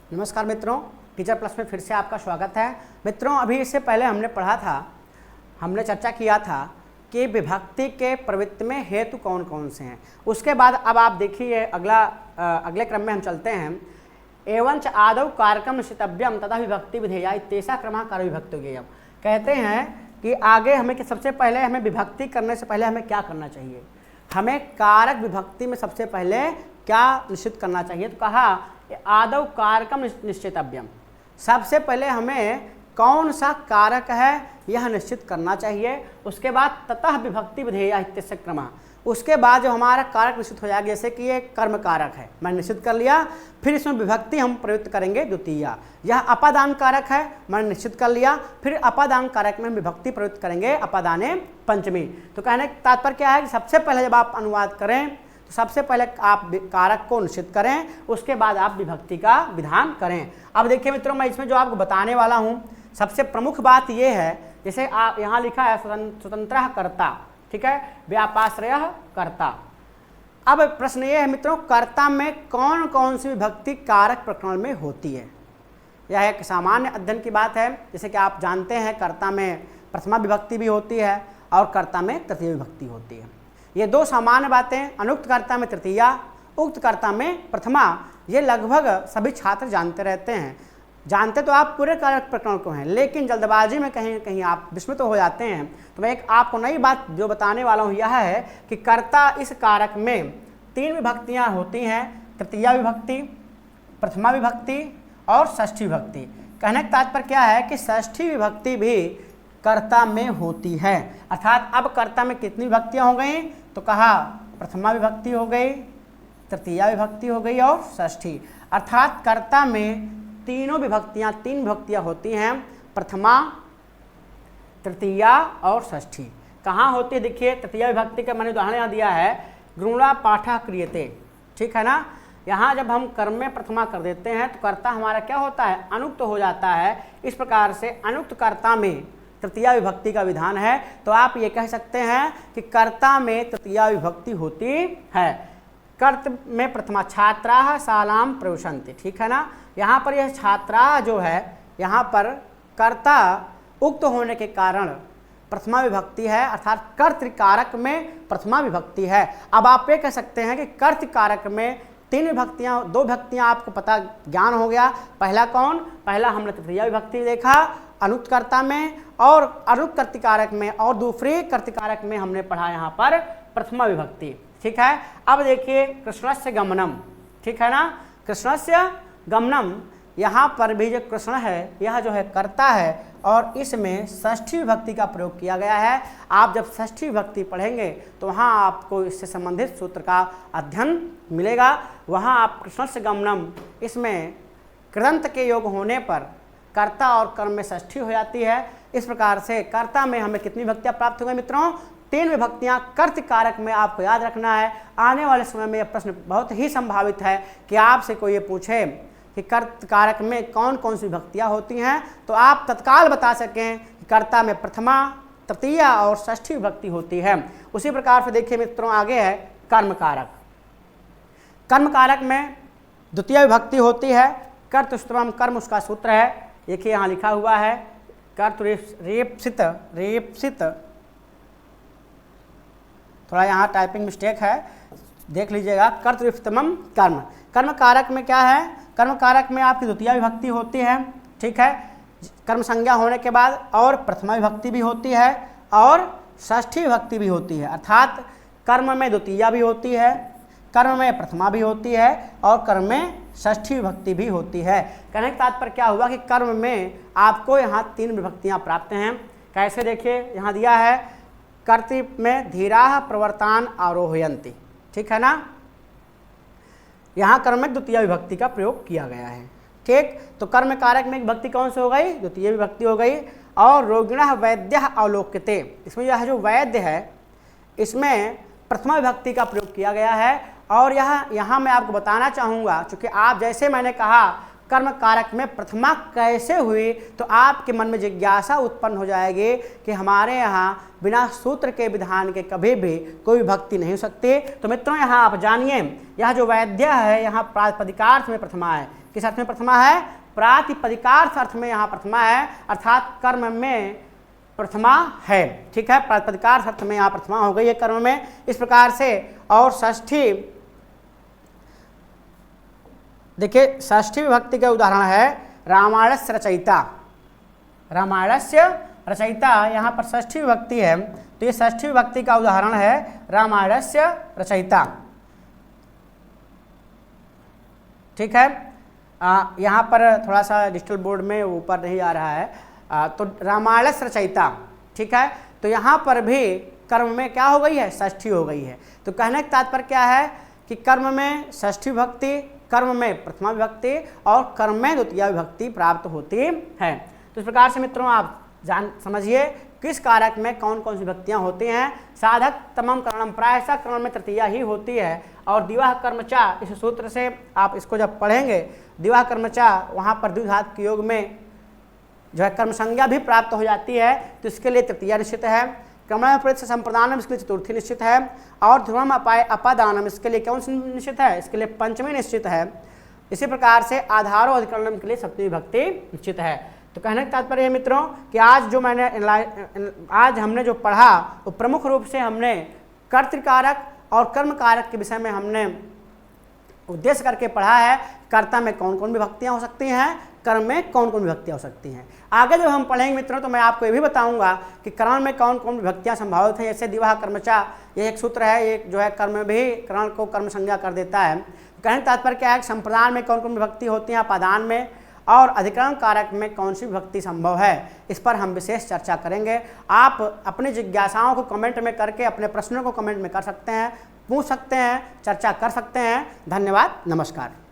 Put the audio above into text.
नमस्कार मित्रों, teacher plus में फिर से आपका स्वागत है। मित्रों, अभी इससे पहले हमने पढ़ा था, हमने चर्चा किया था कि विभक्ति के प्रवृत्ति में हेतु कौन कौन से हैं। उसके बाद अब आप देखिए अगले क्रम में हम चलते हैं। एवंच आदौ कारकम निश्चितव्यम तथा विभक्ति विधेया इत्येषा क्रमः कार्य विभक्ति ज्ञेयम्। कहते हैं कि आगे हमें कि सबसे पहले हमें विभक्ति करने से पहले हमें क्या करना चाहिए, हमें कारक विभक्ति में सबसे पहले क्या निश्चित करना चाहिए। तो कहा आदौ कारकम निश्चितव्यम, सबसे पहले हमें कौन सा कारक है यह निश्चित करना चाहिए। उसके बाद ततः विभक्ति विधेया इत्यस्य क्रमः, उसके बाद जो हमारा कारक निश्चित हो जाएगा, जैसे कि ये कर्म कारक है, मैंने निश्चित कर लिया, फिर इसमें विभक्ति हम प्रयुक्त करेंगे द्वितीय। यह अपादान कारक है, मैंने निश्चित कर लिया, फिर अपादान कारक में विभक्ति प्रयुक्त करेंगे अपादाने पंचमी। तो कहने का तात्पर्य क्या है कि सबसे पहले जब आप अनुवाद करें तो सबसे पहले आप कारक को निश्चित करें, उसके बाद आप विभक्ति का विधान करें। अब देखिए मित्रों, मैं इसमें जो आपको बताने वाला हूँ सबसे प्रमुख बात यह है, जैसे आप यहाँ लिखा है स्वतंत्र कर्ता, ठीक है, व्यापाश्रय कर्ता। अब प्रश्न ये है मित्रों, कर्ता में कौन कौन सी विभक्ति कारक प्रकरण में होती है। यह एक सामान्य अध्ययन की बात है। जैसे कि आप जानते हैं कर्ता में प्रथमा विभक्ति भी होती है और कर्ता में तृतीय विभक्ति होती है। ये दो सामान्य बातें, अनुक्त कर्ता में तृतीया, उक्त कर्ता में प्रथमा, ये लगभग सभी छात्र जानते रहते हैं। जानते तो आप पूरे कारक प्रकरण को हैं, लेकिन जल्दबाजी में कहीं कहीं आप विस्मित हो जाते हैं। तो मैं एक आपको नई बात जो बताने वाला हूँ यह है कि कर्ता इस कारक में तीन विभक्तियाँ होती हैं, तृतीया विभक्ति, प्रथमा विभक्ति और षष्ठी विभक्ति। कहने का तात्पर्य क्या है कि षष्ठी विभक्ति भी कर्ता में होती है। अर्थात अब कर्ता में कितनी विभक्तियाँ हो गई, तो कहा प्रथमा विभक्ति हो गई, तृतीया विभक्ति हो गई और षष्ठी। अर्थात कर्ता में तीन विभक्तियाँ होती हैं, प्रथमा, तृतीया और षष्ठी। कहाँ होती है देखिए, तृतीया विभक्ति का मैंने उदाहरण यहाँ दिया है, गृणा पाठा क्रियते, ठीक है ना। यहाँ जब हम कर्म में प्रथमा कर देते हैं तो कर्ता हमारा क्या होता है, अनुक्त हो जाता है। इस प्रकार से अनुक्त कर्ता में तृतीया विभक्ति का विधान है। तो आप ये कह सकते हैं कि कर्ता में तृतीया विभक्ति होती है। कर्त में प्रथमा, छात्राः शालां प्रविशन्ति, ठीक है ना। यहाँ पर यह छात्रा जो है, यहाँ पर कर्ता उक्त होने के कारण प्रथमा विभक्ति है, अर्थात कर्तृकारक में प्रथमा विभक्ति है। अब आप ये कह सकते हैं कि कर्तृकारक में तीन विभक्तियाँ, दो विभक्तियाँ आपको पता ज्ञान हो गया। पहला कौन, पहला हमने तृतीया विभक्ति देखा अनुक्त कर्ता में, और अनुक्त कर्तृकारक में, और दूसरी कर्तृकारक में हमने पढ़ा यहाँ पर प्रथमा विभक्ति, ठीक है। अब देखिए कृष्णस्य गमनम, ठीक है ना, कृष्णस्य गमनम, यहाँ पर भी जो कृष्ण है यह जो है कर्ता है और इसमें षष्ठी विभक्ति का प्रयोग किया गया है। आप जब षष्ठी विभक्ति पढ़ेंगे तो वहाँ आपको इससे संबंधित सूत्र का अध्ययन मिलेगा। वहाँ आप कृष्णस्य गमनम, इसमें कृदंत के योग होने पर कर्ता और कर्म में षष्ठी हो जाती है। इस प्रकार से कर्ता में हमें कितनी विभक्तियाँ प्राप्त हो गई मित्रों, तीन विभक्तियाँ। कर्तृकारक में आपको याद रखना है, आने वाले समय में यह प्रश्न बहुत ही संभावित है कि आपसे कोई ये पूछे कि कर्तृकारक में कौन कौन सी विभक्तियाँ होती हैं, तो आप तत्काल बता सकें कि कर्ता में प्रथमा, तृतीया और षष्ठी विभक्ति होती है। उसी प्रकार से देखिए मित्रों, आगे है कर्मकारक। कर्मकारक में द्वितीय विभक्ति होती है। कर्तृ कर्म उसका सूत्र है, देखिए यहाँ लिखा हुआ है, कर्तृरेप्सित, रेप्सित, थोड़ा यहाँ टाइपिंग मिस्टेक है, देख लीजिएगा। कर्तृत्तमम कर्म, कर्म कारक में क्या है, कर्म कारक में आपकी द्वितीय विभक्ति होती है, ठीक है, कर्म संज्ञा होने के बाद, और प्रथमा विभक्ति भी होती है और षष्ठी विभक्ति भी होती है। अर्थात कर्म में द्वितीया भी होती है, कर्म में प्रथमा भी होती है और कर्म में षष्ठी विभक्ति भी होती है। कहने का तात्पर्य क्या हुआ कि कर्म में आपको यहाँ तीन विभक्तियाँ प्राप्त हैं। कैसे, देखिए यहाँ दिया है, कर्तृ में धीराः प्रवर्तान आरोहयन्ति, ठीक है ना। यहाँ कर्म में द्वितीय विभक्ति का प्रयोग किया गया है, ठीक। तो कर्म कारक में विभक्ति कौन सी हो गई, द्वितीय विभक्ति हो गई। और रोगिणः वैद्यः अवलोक्यते, इसमें यह जो वैद्य है इसमें प्रथमा विभक्ति का प्रयोग किया गया है। और यहाँ मैं आपको बताना चाहूँगा, चूँकि आप जैसे मैंने कहा कर्म कारक में प्रथमा कैसे हुई, तो आपके मन में जिज्ञासा उत्पन्न हो जाएगी कि हमारे यहाँ बिना सूत्र के विधान के कभी भी कोई विभक्ति नहीं हो सकती। तो मित्रों यहाँ आप जानिए, यह जो वैद्य है यहाँ प्रातिपदिकार्थ में प्रथमा है, किस अर्थ में प्रथमा है? प्रातिपदिकार्थ अर्थ में यहाँ प्रथमा है, अर्थात कर्म में प्रथमा है। ठीक है, प्रातिपदिकार्थ अर्थ में यहाँ प्रथमा हो गई है कर्म में, इस प्रकार से। और षष्ठी, देखिए षष्ठी विभक्ति का उदाहरण है रामायणस्य रचयिता। रामायणस्य रचयिता, यहाँ पर षष्ठी विभक्ति है, तो ये षष्ठी विभक्ति का उदाहरण है रामायणस्य रचयिता। ठीक है, यहाँ पर थोड़ा सा डिजिटल बोर्ड में ऊपर नहीं आ रहा है, तो रामायणस्य रचयिता। ठीक है, तो यहाँ पर भी कर्म में क्या हो गई है? षष्ठी हो गई है। तो कहने का तात्पर्य क्या है कि कर्म में षष्ठी विभक्ति, कर्म में प्रथमा विभक्ति और कर्म में द्वितीय विभक्ति प्राप्त होती है। तो इस प्रकार से मित्रों आप समझिए किस कारक में कौन कौन सी विभक्तियां होती हैं। साधक तमम करणम, प्रायशः कर्ण में तृतीया ही होती है। और दिवाह कर्मचा, इस सूत्र से आप इसको जब पढ़ेंगे, दिवाह कर्मचा, वहाँ पर द्विघात के योग में जो है कर्म संज्ञा भी प्राप्त हो जाती है, तो इसके लिए तृतीया निश्चित है। क्रमण प्रति संप्रदानम, इसके लिए चतुर्थी निश्चित है। और ध्रुवम अपाय अपादानम, इसके लिए कौन सी निश्चित है? इसके लिए पंचमी निश्चित है। इसी प्रकार से आधारो अधिकरणम के लिए सप्तमी विभक्ति निश्चित है। तो कहने का तात्पर्य है मित्रों कि आज हमने जो पढ़ा वो प्रमुख रूप से हमने कर्तृकारक और कर्म कारक के विषय में हमने उद्देश्य करके पढ़ा है। कर्ता में कौन कौन विभक्तियां हो सकती हैं, कर्म में कौन कौन विभक्तियां हो सकती हैं। आगे जब हम पढ़ेंगे मित्रों तो मैं आपको ये भी बताऊंगा कि कर्ण में कौन कौन विभक्तियां संभावित हैं। जैसे दिवाह कर्मचा, ये एक सूत्र है, एक जो है कर्म में भी कर्ण को कर्म संज्ञा कर देता है। कहने तात्पर्य क्या है? संप्रदान में कौन कौन विभक्ति होती हैं, अपादान में, और अधिकरण कारक में कौन सी विभक्ति संभव है, इस पर हम विशेष चर्चा करेंगे। आप अपनी जिज्ञासाओं को कमेंट में करके अपने प्रश्नों को कमेंट में कर सकते हैं, पूछ सकते हैं, चर्चा कर सकते हैं। धन्यवाद, नमस्कार।